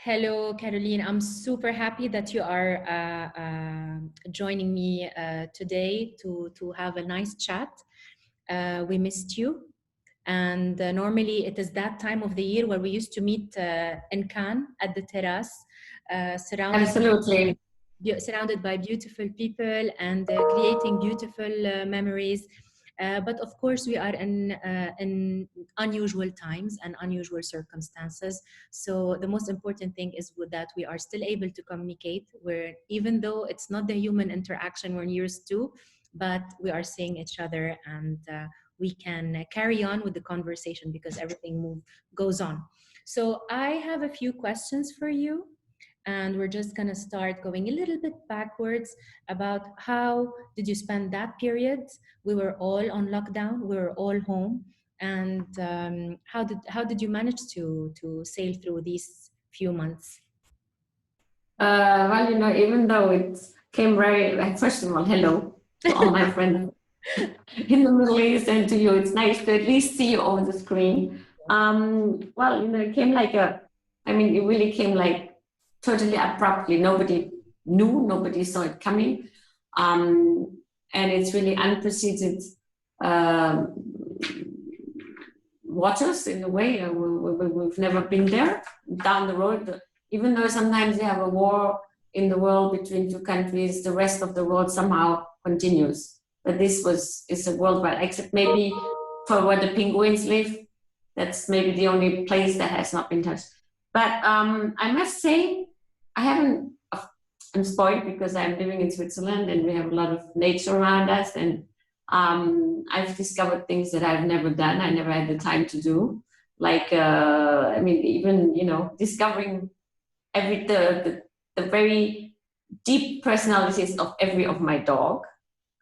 Hello, Caroline. I'm super happy that you are joining me today to have a nice chat. We missed you. And normally it is that time of the year where we used to meet in Cannes at the terrace, surrounded Absolutely. surrounded by beautiful people and creating beautiful memories. But of course, we are in unusual times and unusual circumstances. So the most important thing is that we are still able to communicate. Where even though it's not the human interaction we're used to, but we are seeing each other and we can carry on with the conversation because everything goes on. So I have a few questions for you. And we're just going to start going a little bit backwards about how did you spend that period? We were all on lockdown, we were all home, and how did you manage to sail through these few months? Well, even though it came first of all, hello to all my friends in the Middle East and to you. It's nice to at least see you over the screen. Well, it came it really came like totally abruptly. Nobody knew, nobody saw it coming. And it's really unprecedented waters in a way. We've never been there down the road. Even though sometimes you have a war in the world between two countries, the rest of the world somehow continues. But this is a worldwide, except maybe for where the penguins live. That's maybe the only place that has not been touched. But I must say, I'm spoiled because I'm living in Switzerland and we have a lot of nature around us. And I've discovered things that I've never done. I never had the time to do. Like, even, discovering the very deep personalities of every of my dog.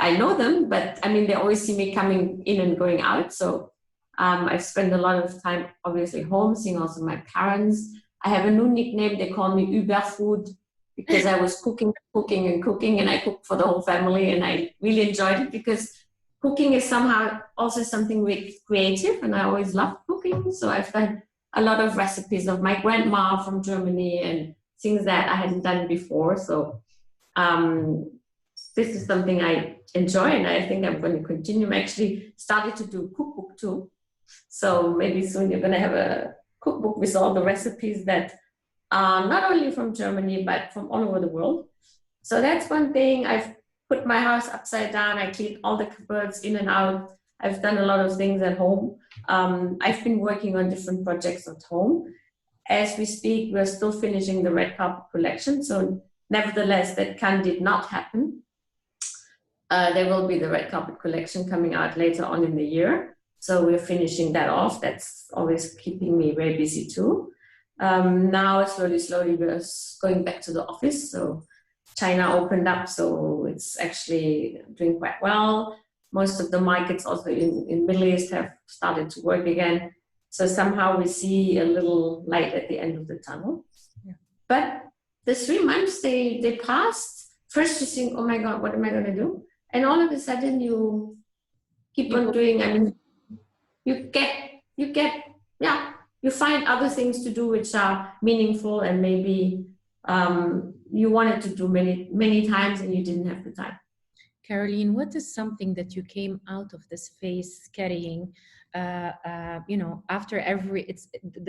I know them, but they always see me coming in and going out. So I've spent a lot of time, obviously, home, seeing also my parents. I have a new nickname. They call me Überfood because I was cooking, and I cooked for the whole family, and I really enjoyed it because cooking is somehow also something really creative, and I always loved cooking. So I've done a lot of recipes of my grandma from Germany and things that I hadn't done before. So this is something I enjoy, and I think I'm going to continue. I actually started to do cookbook too. So maybe soon you're going to have a cookbook with all the recipes that are not only from Germany, but from all over the world. So that's one thing. I've put my house upside down. I cleaned all the cupboards in and out. I've done a lot of things at home. I've been working on different projects at home. As we speak, we're still finishing the red carpet collection. So nevertheless, that did not happen. There will be the red carpet collection coming out later on in the year. So we're finishing that off. That's always keeping me very busy too. Now, slowly, we're going back to the office. So China opened up, so it's actually doing quite well. Most of the markets also in Middle East have started to work again. So somehow we see a little light at the end of the tunnel. Yeah. But the 3 months, they passed. First you think, oh my God, what am I going to do? And all of a sudden you keep on doing, you find other things to do which are meaningful, and maybe you wanted to do many times and you didn't have the time. Caroline, what is something that you came out of this phase carrying? After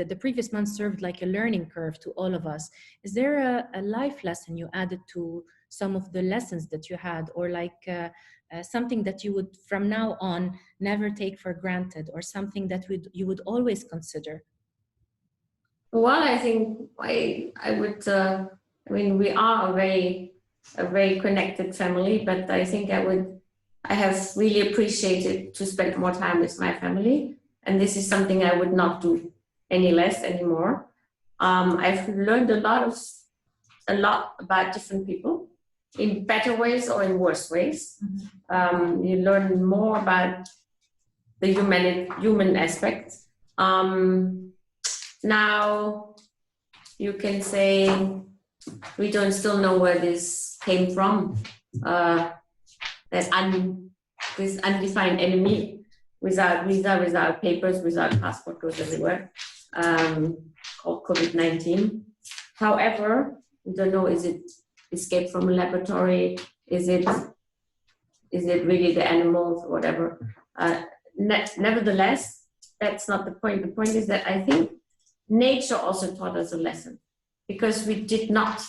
the previous month served like a learning curve to all of us. Is there a life lesson you added to some of the lessons that you had, or like something that you would from now on never take for granted, or something that you would always consider? Well, I think I would. We are a very connected family, but I think I have really appreciated to spend more time with my family, and this is something I would not do any less anymore. I've learned a lot about different people, in better ways or in worse ways. Mm-hmm. You learn more about the human aspect. Now you can say we don't still know where this came from. This undefined enemy without visa, without papers, without passport, goes everywhere, called COVID-19. However, we don't know, is it escape from a laboratory? Is it really the animals or whatever? Nevertheless, that's not the point. The point is that I think nature also taught us a lesson, because we did not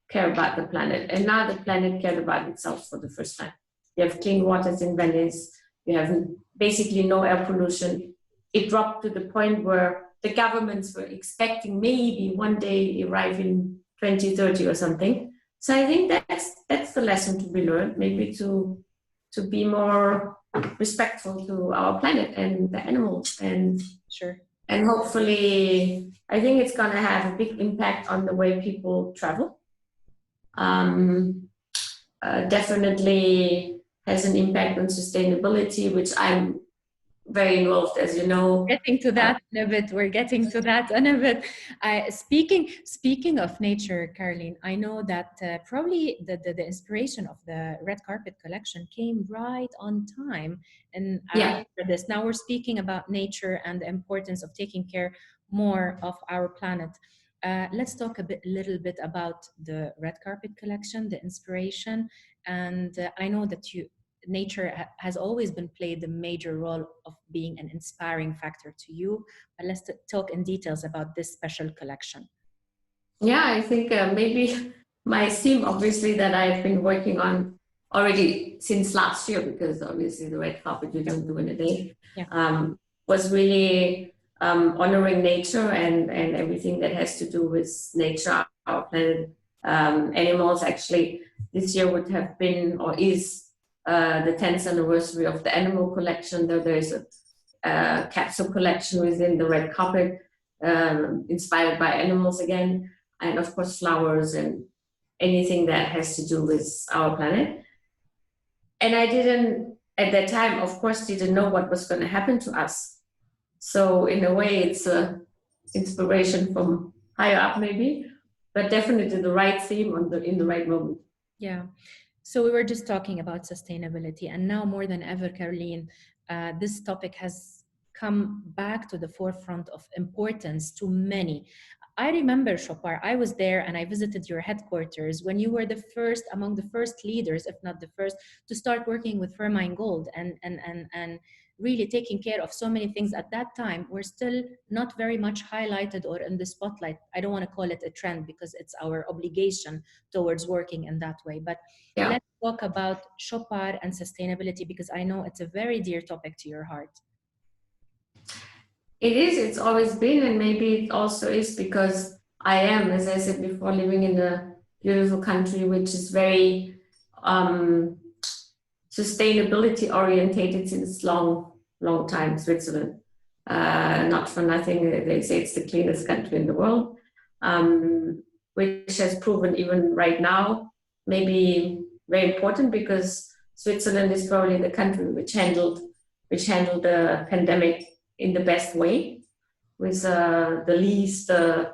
care about the planet, and now the planet cared about itself for the first time. You have clean waters in Venice, you have basically no air pollution. It dropped to the point where the governments were expecting maybe one day arrive in 2030 or something. So I think that's the lesson to be learned, maybe to be more respectful to our planet and the animals, and Sure. and hopefully I think it's going to have a big impact on the way people travel. Definitely has an impact on sustainability, which I'm very involved, as you know. Getting to that in a bit. We're getting to that in a bit. Speaking of nature, Caroline, I know that probably the inspiration of the red carpet collection came right on time. And for this, now we're speaking about nature and the importance of taking care more of our planet. Let's talk a little bit about the red carpet collection, the inspiration, and I know that nature has always been played the major role of being an inspiring factor to you. But let's talk in details about this special collection. Yeah, I think maybe my theme, obviously, that I've been working on already since last year, because obviously the red carpet you don't do in a day, was really honoring nature and everything that has to do with nature, our planet, animals. Actually, this year would have been or is the 10th anniversary of the animal collection, though there is a capsule collection within the red carpet, inspired by animals again, and of course flowers and anything that has to do with our planet. And I didn't, at that time, of course, didn't know what was going to happen to us. So in a way, it's an inspiration from higher up maybe, but definitely the right theme in the right moment. Yeah. So we were just talking about sustainability, and now more than ever, Caroline, this topic has come back to the forefront of importance to many. I remember, Chopard, I was there and I visited your headquarters when you were the first, among the first leaders, if not the first, to start working with Firmine Gold and really taking care of so many things at that time were still not very much highlighted or in the spotlight. I don't want to call it a trend because it's our obligation towards working in that way. But let's talk about Chopard and sustainability, because I know it's a very dear topic to your heart. It is, it's always been, and maybe it also is because I am, as I said before, living in a beautiful country which is very sustainability orientated since long time, Switzerland. Not for nothing, they say it's the cleanest country in the world, which has proven even right now maybe very important, because Switzerland is probably the country which handled the pandemic in the best way, with the least, I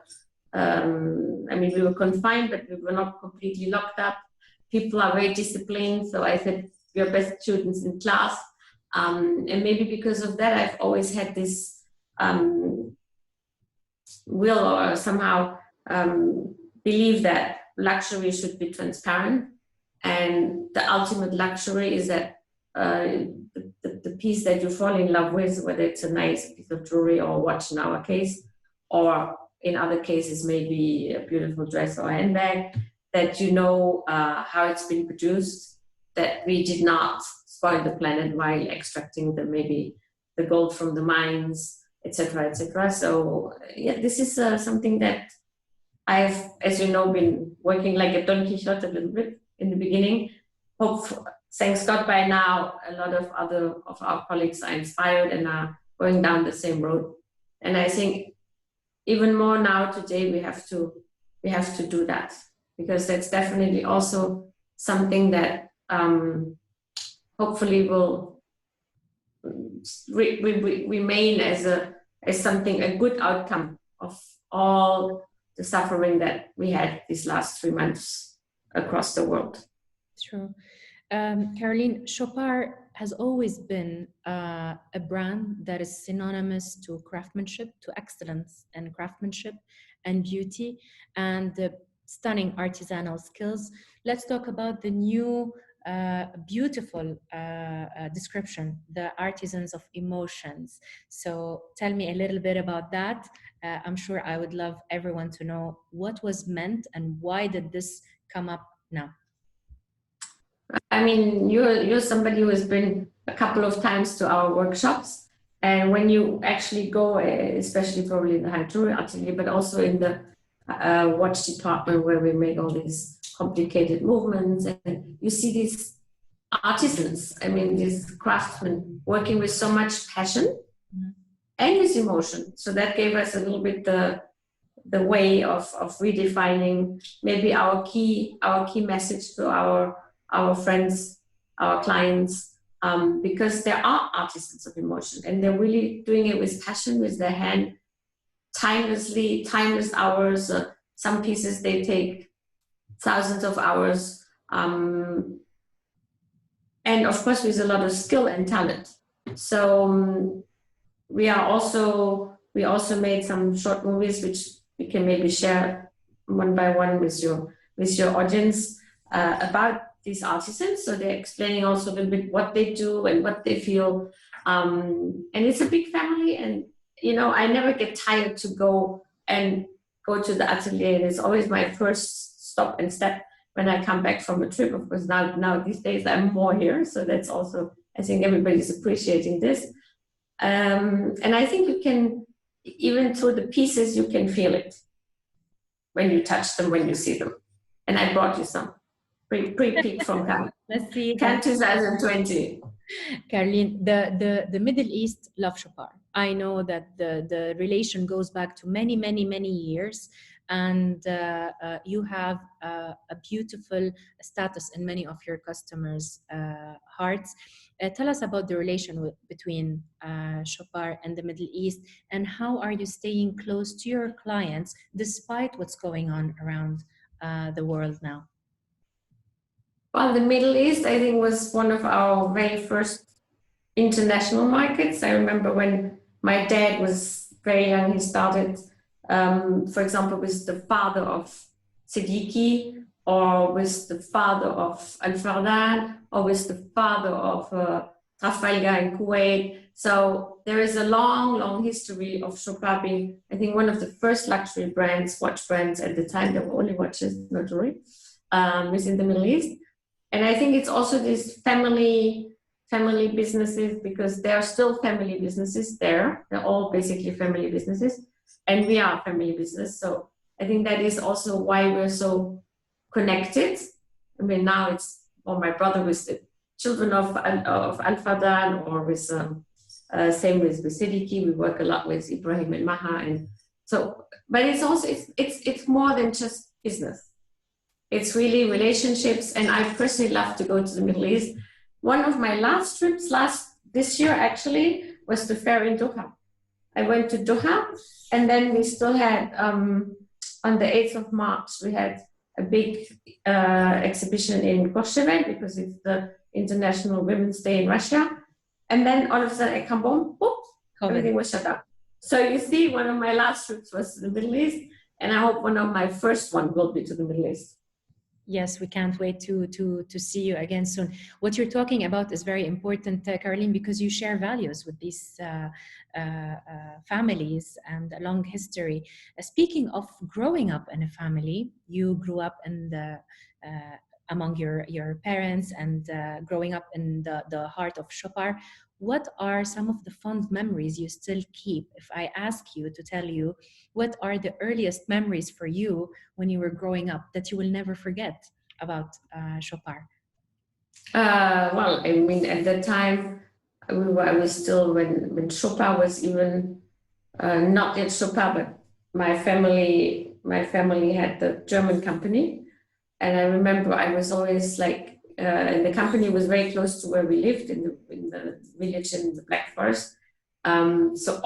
mean, we were confined, but we were not completely locked up. People are very disciplined. So I said, we are best students in class. And maybe because of that, I've always had this will or somehow believe that luxury should be transparent. And the ultimate luxury is that the piece that you fall in love with, whether it's a nice piece of jewelry or watch in our case, or in other cases, maybe a beautiful dress or handbag, that you know how it's been produced, that we did not spoil the planet while extracting maybe the gold from the mines, etc., etc. So yeah, this is something that I've, as you know, been working like a Don Quixote a little bit in the beginning. Thanks God, by now a lot of other of our colleagues are inspired and are going down the same road. And I think even more now today we have to do that, because that's definitely also something that hopefully will remain as something, a good outcome of all the suffering that we had these last 3 months across the world. True. Caroline, Chopard has always been a brand that is synonymous to craftsmanship, to excellence and craftsmanship, and beauty, and the stunning artisanal skills. Let's talk about the new beautiful description, the artisans of emotions. So tell me a little bit about that. I'm sure I would love everyone to know what was meant and why did this come up now. I mean, you're somebody who has been a couple of times to our workshops, and when you actually go, especially probably in the high jewelry atelier, but also in the watch department where we make all these complicated movements, and you see these artisans, I mean, these craftsmen working with so much passion and with emotion. So that gave us a little bit the way of redefining maybe our key message to our friends, our clients, because there are artisans of emotion and they're really doing it with passion, with their hand, timeless hours. Some pieces they take thousands of hours, and of course with a lot of skill and talent. So we also made some short movies which we can maybe share one by one with your audience about these artisans. So they're explaining also a little bit what they do and what they feel, and it's a big family. And I never get tired to go to the atelier. It's always my first stop and step when I come back from a trip. Of course, now these days I'm more here, so that's also, I think everybody's appreciating this. And I think you can, even through the pieces, you can feel it when you touch them, when you see them. And I brought you some pre-peek from Cannes. Let's see. Cannes 2020. Caroline, the Middle East love Chopard. I know that the relation goes back to many, many, many years, and you have a beautiful status in many of your customers' hearts. Tell us about the relation between Chopard and the Middle East, and how are you staying close to your clients despite what's going on around the world now? Well, the Middle East, I think, was one of our very first international markets. I remember when my dad was very young, he started, for example, with the father of Siddiqui, or with the father of Al-Fardan, or with the father of Trafalgar in Kuwait. So there is a long, long history of Chopard being, I think, one of the first luxury brands, watch brands at the time. There were only watches, not jewelry, within the Middle East. And I think it's also these family businesses, because there are still family businesses there. They're all basically family businesses, and we are a family business. So I think that is also why we're so connected. I mean, now it's my brother with the children of Al-Fadan, or with same with Siddiqui. We work a lot with Ibrahim and Maha, and so. But it's also it's more than just business. It's really relationships, and I personally love to go to the Middle East. One of my last trips this year actually was the fair in Doha. I went to Doha, and then we still had on the 8th of March we had a big exhibition in Scheufele, because it's the International Women's Day in Russia. And then all of a sudden I come home, everything was shut down. So you see, one of my last trips was to the Middle East, and I hope one of my first one will be to the Middle East. Yes, we can't wait to see you again soon. What you're talking about is very important, Caroline, because you share values with these families and a long history. Speaking of growing up in a family, you grew up in among your parents, and growing up in the heart of Chopard. What are some of the fond memories you still keep? If I ask you to tell you, what are the earliest memories for you when you were growing up that you will never forget about Chopard? Well, I mean, at that time, I was still, when Chopard was even not yet Chopard, but my family had the German company. And I remember I was always like, and the company was very close to where we lived, in the village in the Black Forest. So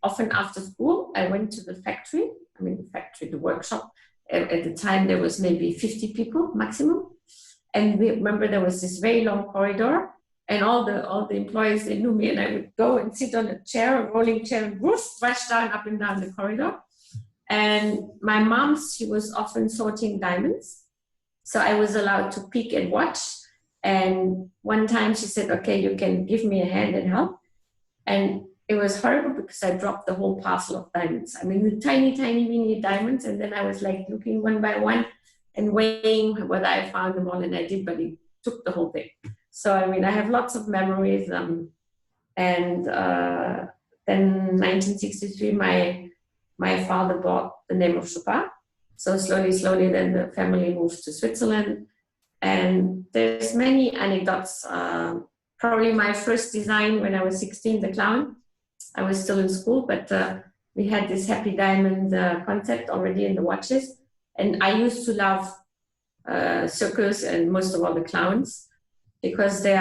often after school, I went to the factory. I mean, the workshop. At the time, there was maybe 50 people maximum. And we remember there was this very long corridor, and all the employees, they knew me, and I would go and sit on a rolling chair, and rush down, up and down the corridor. And my mom, she was often sorting diamonds. So I was allowed to peek and watch. And one time she said, okay, you can give me a hand and help. And it was horrible because I dropped the whole parcel of diamonds. I mean, the tiny, tiny, mini diamonds. And then I was like looking one by one and weighing whether I found them all. And I did, but it took the whole thing. So, I mean, I have lots of memories. And then 1963, my father bought the name of Chopard. So slowly, then the family moved to Switzerland. And there's many anecdotes. Probably my first design when I was 16, the clown. I was still in school, but we had this happy diamond concept already in the watches. And I used to love circus and most of all the clowns because they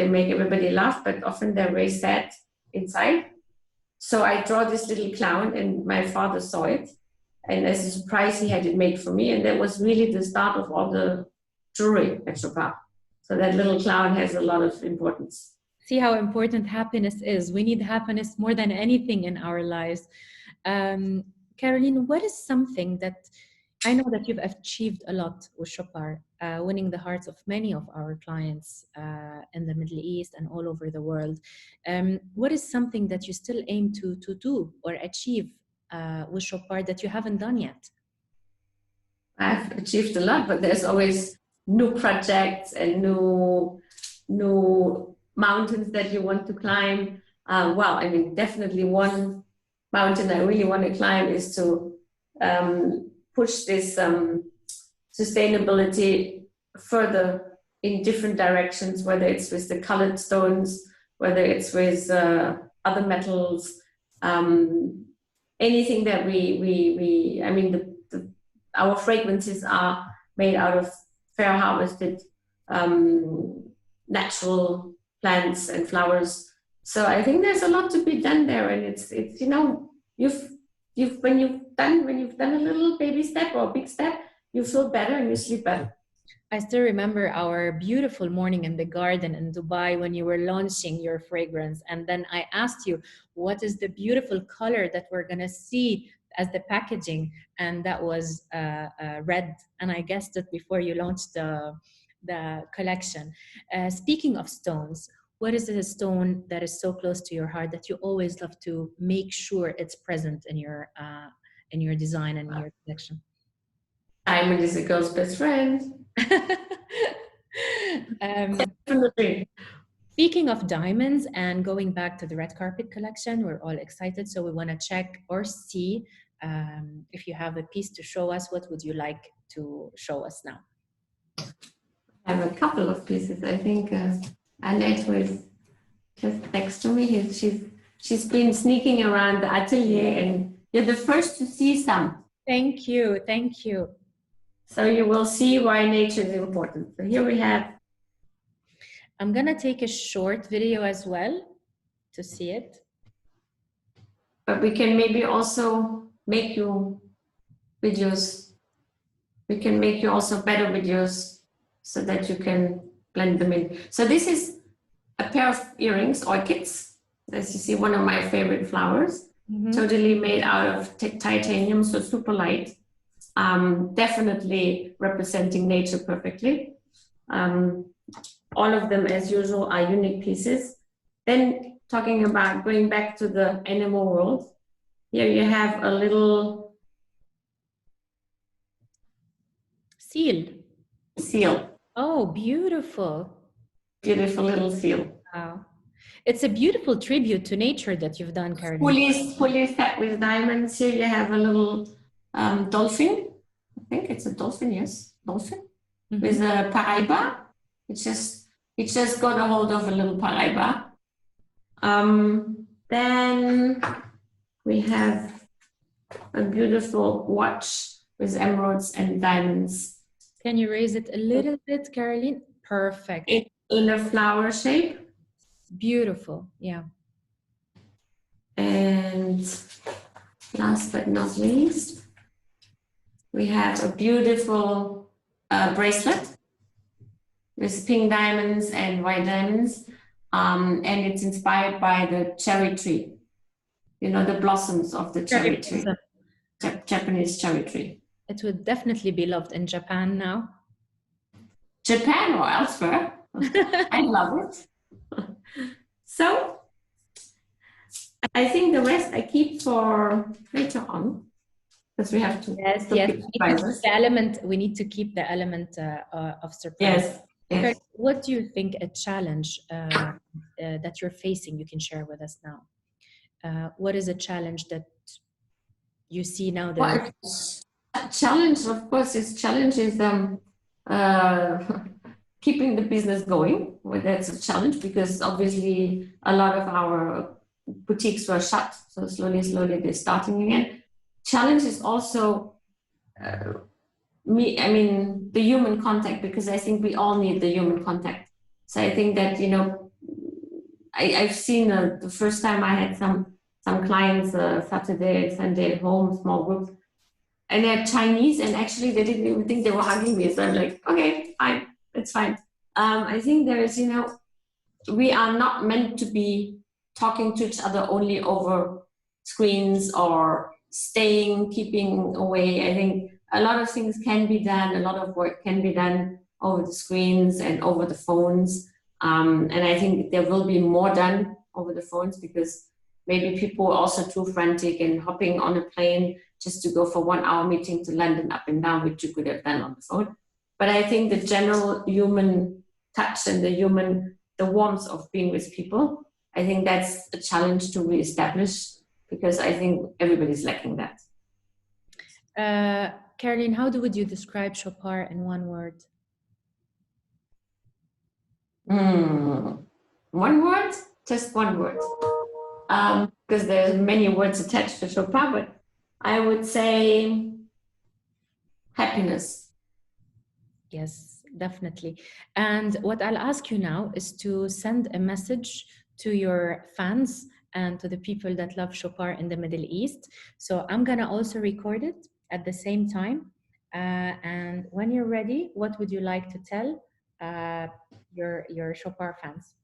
make everybody laugh, but often they're very sad inside. So I draw this little clown and my father saw it. And as a surprise, he had it made for me. And that was really the start of all the jewelry at Chopard. So that little clown has a lot of importance. See how important happiness is. We need happiness more than anything in our lives. Caroline, what is something that I know that you've achieved a lot with Chopard, winning the hearts of many of our clients in the Middle East and all over the world. What is something that you still aim to do or achieve with Chopard that you haven't done yet? I've achieved a lot, but there's always new projects and new mountains that you want to climb. Well, I mean, definitely one mountain I really want to climb is to push this sustainability further in different directions, whether it's with the colored stones, whether it's with other metals, anything that I mean, our fragrances are made out of fair harvested natural plants and flowers. So I think there's a lot to be done there, and it's you know, when you've done a little baby step or a big step, you feel better and you sleep better. I still remember our beautiful morning in the garden in Dubai when you were launching your fragrance. And then I asked you, what is the beautiful color that we're going to see as the packaging? And that was red. And I guessed it before you launched the collection. Speaking of stones, what is a stone that is so close to your heart that you always love to make sure it's present in your design and in your collection? Diamond is a girl's best friend. Definitely. Speaking of diamonds and going back to the red carpet collection, we're all excited. So we want to check or see if you have a piece to show us. What would you like to show us now? I have a couple of pieces. I think Annette was just next to me. She's been sneaking around the atelier, and you're the first to see some. Thank you. Thank you. So you will see why nature is important. So here we have. I'm going to take a short video as well to see it. But we can maybe also make you videos. We can make you also better videos so that you can blend them in. So this is a pair of earrings, orchids. As you see, one of my favorite flowers. Mm-hmm. Totally made out of titanium, so super light. Definitely representing nature perfectly. All of them, as usual, are unique pieces. Then talking about going back to the animal world, here you have a little seal. Oh, beautiful. Beautiful little seal. Wow. It's a beautiful tribute to nature that you've done, Caroline. Fully set with diamonds. Here you have a little dolphin. I think it's a dolphin, yes. Dolphin. Mm-hmm. With a paraiba. It just got a hold of a little paraiba. Then we have a beautiful watch with emeralds and diamonds. Can you raise it a little bit, Caroline? Perfect. In a flower shape. Beautiful, yeah. And last but not least, we have a beautiful bracelet with pink diamonds and white diamonds. And it's inspired by the cherry tree. You know, the blossoms of the cherry tree. Japanese cherry tree. It would definitely be loved in Japan now. Japan or elsewhere. I love it. So I think the rest I keep for later on, because we have to. Yes, yes. We need to keep the element of surprise. Yes. What do you think a challenge that you're facing? You can share with us now. What is a challenge that you see now? Well, challenge, of course, is keeping the business going. Well, that's a challenge because obviously a lot of our boutiques were shut. So slowly they're starting again. Challenge is also the human contact, because I think we all need the human contact. So I think that, I've seen the first time I had some clients Saturday and Sunday at home, small groups, and they're Chinese, and actually they didn't even think they were hugging me. So I'm like, okay, fine, it's fine. I think there is, we are not meant to be talking to each other only over screens or keeping away. I think a lot of things can be done, a lot of work can be done over the screens and over the phones. And I think there will be more done over the phones because maybe people are also too frantic and hopping on a plane just to go for 1 hour meeting to London up and down, which you could have done on the phone. But I think the general human touch and the warmth of being with people, I think that's a challenge to reestablish, because I think everybody's lacking that. Caroline, would you describe Chopard in one word? One word? Just one word. Because there's many words attached to Chopard, but I would say happiness. Yes, definitely. And what I'll ask you now is to send a message to your fans and to the people that love Chopard in the Middle East. So I'm going to also record it at the same time. And when you're ready, what would you like to tell your Chopard fans?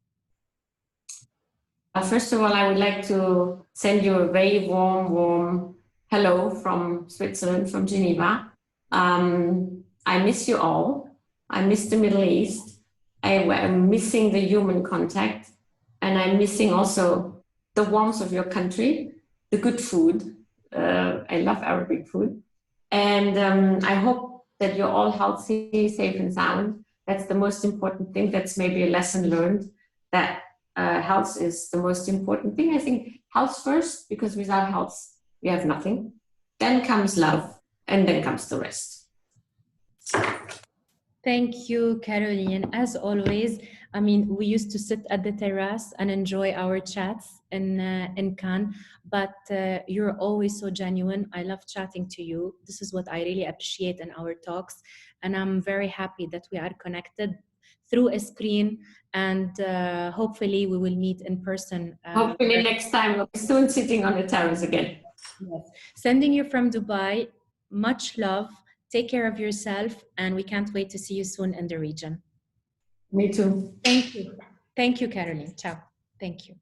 First of all, I would like to send you a very warm hello from Switzerland, from Geneva. I miss you all. I miss the Middle East. I'm missing the human contact, and I'm missing also the warmth of your country, the good food. I love Arabic food. And I hope that you're all healthy, safe and sound. That's the most important thing. That's maybe a lesson learned, that health is the most important thing. I think health first, because without health, we have nothing. Then comes love, and then comes the rest. Thank you, Caroline. As always, we used to sit at the terrace and enjoy our chats in Cannes, but you're always so genuine. I love chatting to you. This is what I really appreciate in our talks. And I'm very happy that we are connected through a screen, and hopefully we will meet in person. Hopefully next time we'll be soon sitting on the terrace again. Yes. Sending you from Dubai. Much love. Take care of yourself, and we can't wait to see you soon in the region. Me too. Thank you. Thank you, Caroline. Ciao. Thank you.